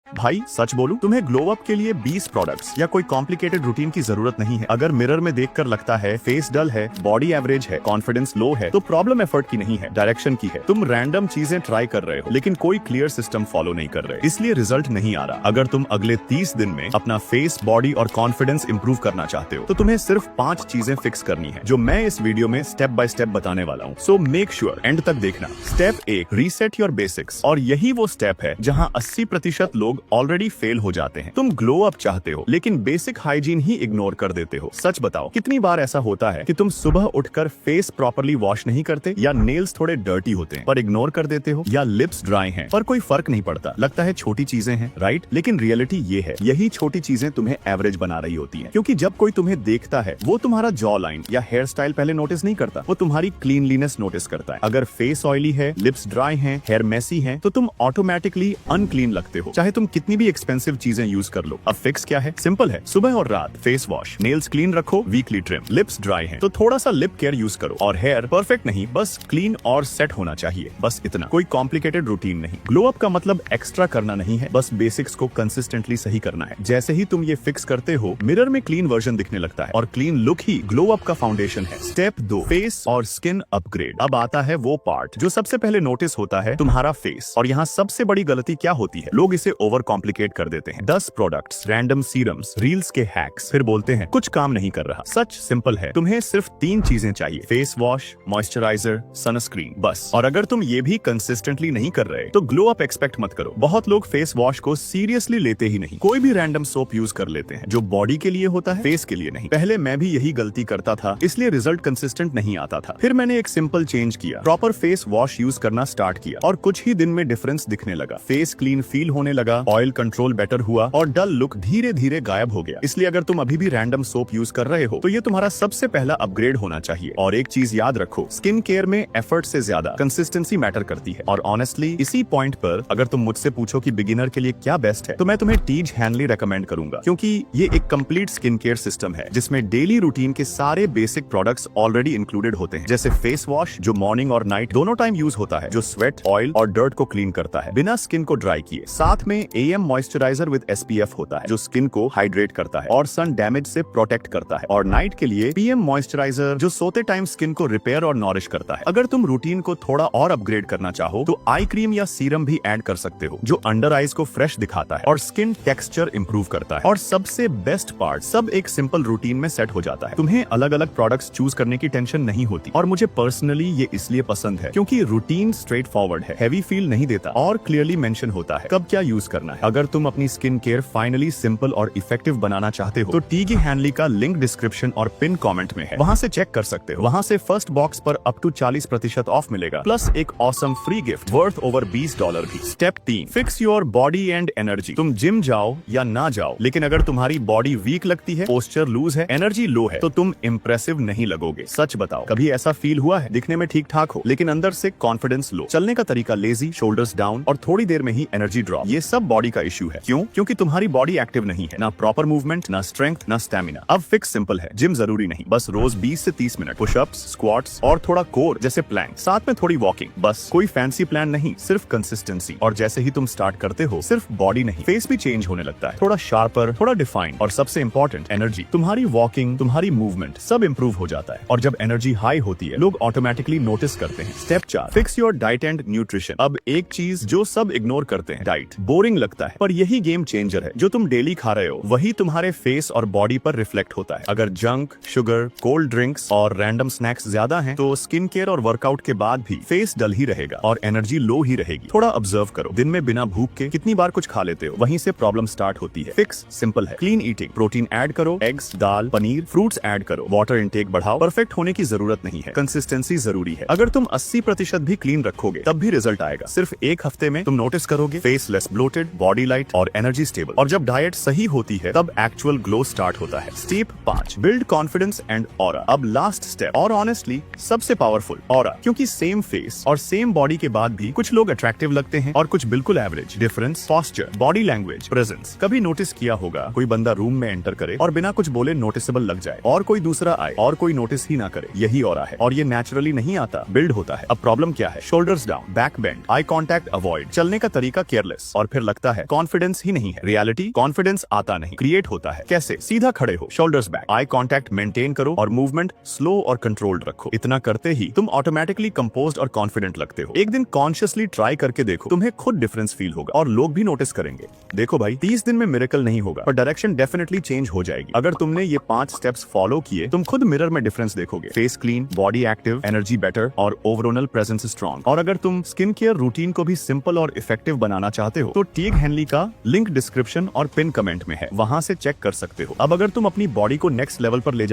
भाई सच बोलूं, तुम्हें ग्लो अप के लिए 20 प्रोडक्ट्स या कोई कॉम्प्लिकेटेड रूटीन की जरूरत नहीं है। अगर मिरर में देखकर लगता है फेस डल है, बॉडी एवरेज है, कॉन्फिडेंस लो है, तो प्रॉब्लम एफर्ट की नहीं है, डायरेक्शन की है। तुम रैंडम चीजें ट्राई कर रहे हो लेकिन कोई क्लियर सिस्टम फॉलो नहीं कर रहे, इसलिए रिजल्ट नहीं आ रहा। अगर तुम अगले 30 दिन में अपना फेस, बॉडी और कॉन्फिडेंस इंप्रूव करना चाहते हो तो तुम्हें सिर्फ 5 चीजें फिक्स करनी है, जो मैं इस वीडियो में स्टेप बाय स्टेप बताने वाला हूँ। सो मेक श्योर एंड तक देखना। Step 1, reset your basics. और यही वो स्टेप है जहाँ 80% लोग ऑलरेडी फेल हो जाते हैं। तुम ग्लो अप चाहते हो लेकिन बेसिक हाइजीन ही इग्नोर कर देते हो। सच बताओ, कितनी बार ऐसा होता है कि तुम सुबह उठकर फेस प्रॉपर्ली वॉश नहीं करते, या नेल्स थोड़े डर्टी होते हैं पर इग्नोर कर देते हो, या लिप्स ड्राई हैं पर कोई फर्क नहीं पड़ता, लगता है छोटी चीजें हैं, राइट? लेकिन रियलिटी ये है, यही छोटी चीजें तुम्हें एवरेज बना रही होती हैं। क्योंकि जब कोई तुम्हें देखता है वो तुम्हारा जॉ लाइन या हेयर स्टाइल पहले नोटिस नहीं करता, वो तुम्हारी क्लीनलीनेस नोटिस करता है। अगर फेस ऑयली है, लिप्स ड्राई हैं, हेयर मेसी है, तो तुम ऑटोमेटिकली अनक्लीन लगते हो, चाहे तुम कितनी भी एक्सपेंसिव चीजें यूज कर लो। अब फिक्स क्या है? सिंपल है, सुबह और रात फेस वॉश, नेल्स क्लीन रखो, वीकली ट्रिम, लिप्स ड्राई हैं तो थोड़ा सा लिप केयर यूज करो, और हेयर परफेक्ट नहीं, बस क्लीन और सेट होना चाहिए, बस इतना। कोई कॉम्प्लिकेटेड रूटीन नहीं। ग्लो अप का मतलब एक्स्ट्रा करना नहीं है, बस बेसिक्स को कंसिस्टेंटली सही करना है। जैसे ही तुम ये फिक्स करते हो, मिरर में क्लीन वर्जन दिखने लगता है, और क्लीन लुक ही ग्लो अप का फाउंडेशन है। स्टेप 2, फेस और स्किन अपग्रेड। अब आता है वो पार्ट जो सबसे पहले नोटिस होता है, तुम्हारा फेस। और यहाँ सबसे बड़ी गलती क्या होती है? लोग इसे ओवर कॉम्प्लिकेट कर देते हैं। 10 प्रोडक्ट्स, रैंडम सीरम्स, रील्स के हैक्स, फिर बोलते हैं कुछ काम नहीं कर रहा। सच सिंपल है, तुम्हें सिर्फ 3 चीजें चाहिए, फेस वॉश, मॉइस्चराइजर, सनस्क्रीन, बस। और अगर तुम ये भी कंसिस्टेंटली नहीं कर रहे तो ग्लो अप एक्सपेक्ट मत करो। बहुत लोग फेस वॉश को सीरियसली लेते ही नहीं, कोई भी रैंडम सोप यूज कर लेते हैं जो बॉडी के लिए होता है, फेस के लिए नहीं। पहले मैं भी यही गलती करता था, इसलिए रिजल्ट कंसिस्टेंट नहीं आता था। फिर मैंने एक सिंपल चेंज किया, प्रॉपर फेस वॉश यूज करना स्टार्ट किया, और कुछ ही दिन में डिफरेंस दिखने लगा। फेस क्लीन फील होने लगा, ऑयल कंट्रोल बेटर हुआ, और डल लुक धीरे धीरे गायब हो गया। इसलिए अगर तुम अभी भी रैंडम सोप यूज कर रहे हो तो ये तुम्हारा सबसे पहला अपग्रेड होना चाहिए। और एक चीज याद रखो, स्किन केयर में एफर्ट से ज्यादा कंसिस्टेंसी मैटर करती है। और ऑनेस्टली इसी पॉइंट पर अगर तुम मुझसे पूछो कि बिगिनर के लिए क्या बेस्ट है, तो मैं तुम्हें टीज हैंडली रेकमेंड करूंगा, क्योंकि ये एक कंप्लीट स्किन केयर सिस्टम है जिसमें डेली रूटीन के सारे बेसिक प्रोडक्ट्स ऑलरेडी इंक्लूडेड होते हैं। जैसे फेस वॉश जो मॉर्निंग और नाइट दोनों टाइम यूज होता है, जो स्वेट, ऑयल और डर्ट को क्लीन करता है बिना स्किन को ड्राई किए। साथ में AM मॉइस्चराइजर विद SPF होता है जो स्किन को हाइड्रेट करता है और सन डैमेज से प्रोटेक्ट करता है। और नाइट के लिए PM मॉइस्चराइजर जो सोते टाइम स्किन को रिपेयर और नॉरिश करता है। अगर तुम रूटीन को थोड़ा और अपग्रेड करना चाहो तो आई क्रीम या सीरम भी ऐड कर सकते हो, जो अंडर आईज को फ्रेश दिखाता है और स्किन टेक्सचर इंप्रूव करता है। और सबसे बेस्ट पार्ट, सब एक सिंपल रूटीन में सेट हो जाता है। तुम्हें अलग अलग प्रोडक्ट्स चूज करने की टेंशन नहीं होती। और मुझे पर्सनली ये इसलिए पसंद है क्योंकि रूटीन स्ट्रेट फॉरवर्ड है, हैवी फील नहीं देता, और क्लियरली मेंशन होता है कब क्या यूज करना है। अगर तुम अपनी स्किन केयर फाइनली सिंपल और इफेक्टिव बनाना चाहते हो तो टीजी हैंडली का लिंक डिस्क्रिप्शन और पिन कमेंट में है, वहां से चेक कर सकते हो। वहां से फर्स्ट बॉक्स पर अप टू 40% ऑफ मिलेगा, प्लस एक awesome free gift worth over $20 भी। Step 3, fix your body and energy. तुम जिम जाओ या ना जाओ, लेकिन अगर तुम्हारी बॉडी वीक लगती है, पोस्चर लूज है, एनर्जी लो है, तो तुम इंप्रेसिव नहीं लगोगे। सच बताओ, कभी ऐसा फील हुआ है? दिखने में ठीक ठाक हो लेकिन अंदर से कॉन्फिडेंस लो, चलने का तरीका लेजी, शोल्डर्स डाउन, और थोड़ी देर में ही एनर्जी ड्रॉप। ये सब बॉडी का इश्यू है। क्यों? क्योंकि तुम्हारी बॉडी एक्टिव नहीं है, ना प्रॉपर मूवमेंट, ना स्ट्रेंथ, ना स्टैमिना। अब फिक्स सिंपल है, जिम जरूरी नहीं, बस रोज 20 से 30 मिनट पुशअप्स, स्क्वाट्स और थोड़ा कोर जैसे प्लैंक, साथ में थोड़ी वॉकिंग, बस। कोई फैंसी प्लान नहीं, सिर्फ कंसिस्टेंसी। और जैसे ही तुम स्टार्ट करते हो, सिर्फ बॉडी नहीं, फेस भी चेंज होने लगता है, थोड़ा शार्पर, थोड़ा डिफाइंड, और सबसे इंपॉर्टेंट एनर्जी। तुम्हारी वॉकिंग, तुम्हारी मूवमेंट सब इंप्रूव हो जाता है। और जब एनर्जी हाई होती है, लोग ऑटोमेटिकली नोटिस करते हैं। Step 4, fix your diet and nutrition. अब एक चीज जो सब इग्नोर करते हैं, डाइट। बोरिंग लगता है पर यही गेम चेंजर है। जो तुम डेली खा रहे हो वही तुम्हारे फेस और बॉडी पर रिफ्लेक्ट होता है। अगर जंक, शुगर, कोल्ड ड्रिंक्स और रैंडम स्नैक्स ज्यादा हैं, तो स्किन केयर और वर्कआउट के बाद भी फेस डल ही रहेगा और एनर्जी लो ही रहेगी। थोड़ा ऑब्जर्व करो, दिन में बिना भूख के कितनी बार कुछ खा लेते हो, वहीं से प्रॉब्लम स्टार्ट होती है। फिक्स सिंपल है, क्लीन ईटिंग, प्रोटीन ऐड करो, एग्स, दाल, पनीर, फ्रूट्स ऐड करो, वाटर इनटेक बढ़ाओ। परफेक्ट होने की जरूरत नहीं है, कंसिस्टेंसी जरूरी है। अगर तुम 80% भी क्लीन रखोगे तब भी रिजल्ट आएगा। सिर्फ एक हफ्ते में तुम नोटिस करोगे face less bloated, body light और एनर्जी स्टेबल। और जब डाइट सही होती है तब एक्चुअल ग्लो स्टार्ट होता है। Step 5, build confidence and aura. अब लास्ट स्टेप, और ऑनेस्टली सबसे पावरफुल, ऑरा। क्योंकि सेम फेस और सेम बॉडी के बाद भी कुछ लोग अट्रैक्टिव लगते हैं और कुछ बिल्कुल average. Difference, posture, body language, presence. कभी नोटिस किया होगा, कोई बंदा रूम में एंटर करे और बिना कुछ बोले नोटिसेबल लग जाए, और कोई दूसरा आए और कोई नोटिस ही ना करे। यही ऑरा है, और ये नेचुरली नहीं आता, बिल्ड होता है। अब प्रॉब्लम क्या है? Shoulders down, back bend, eye contact avoid, चलने का तरीका केयरलेस, और फिर लगता है कॉन्फिडेंस ही नहीं है। रियलिटी कॉन्फिडेंस आता नहीं, क्रिएट होता है। कैसे? सीधा खड़े हो, shoulders back, eye contact maintain करो और मूवमेंट स्लो और कंट्रोल्ड रखो। इतना करते ही तुम ऑटोमेटिकली कंपोज्ड और कॉन्फिडेंट लगते हो। एक दिन कॉन्शियसली ट्राई करके देखो, तुम्हें खुद डिफरेंस फील होगा और लोग भी नोटिस करेंगे। देखो भाई, 30 दिन में मिरेकल नहीं होगा, पर डायरेक्शन डेफिनेटली चेंज हो जाएगी। अगर तुमने ये 5 स्टेप्स फॉलो किए, तुम खुद मिरर में डिफरेंस देखोगे। Face clean, body active, energy better और ओवरऑल प्रेजेंस स्ट्रॉन्ग। और अगर तुम स्किन केयर रूटीन को भी सिंपल और इफेक्टिव बनाना चाहते हो, तो टीग हेनली का लिंक डिस्क्रिप्शन और पिन कमेंट में है, वहां से चेक कर सकते हो। अब अगर तुम अपनी बॉडी को नेक्स्ट लेवल पर ले